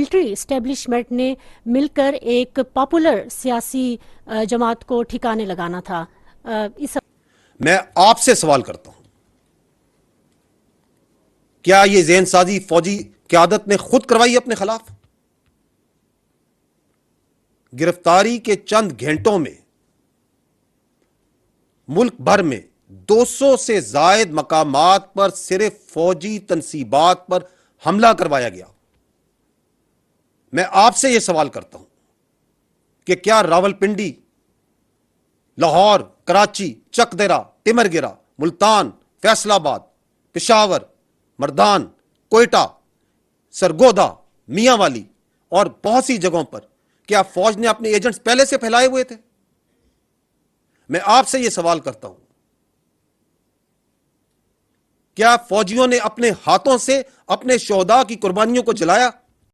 Military establishment ने मिलकर एक पॉपुलर सियासी जमात को ठिकाने लगाना था। इस मैं आपसे सवाल करता हूं, क्या यह ज़हनसाज़ी फौजी क़यादत ने खुद करवाई अपने खिलाफ? गिरफ्तारी के चंद घंटों में मुल्क भर में 200 से जायद मकामात पर सिर्फ फौजी तनसीबात पर हमला करवाया गया। मैं आपसे यह सवाल करता हूं कि क्या रावलपिंडी, लाहौर, कराची, चकदरा, टिमरगिरा, मुल्तान, फैसलाबाद, पेशावर, मर्दान, कोयटा, सरगोदा, मियांवाली और बहुत सी जगहों पर क्या फौज ने अपने एजेंट्स पहले से फैलाए हुए थे? मैं आपसे यह सवाल करता हूं, क्या फौजियों ने अपने हाथों से अपने शोहदा की कुर्बानियों को जलाया?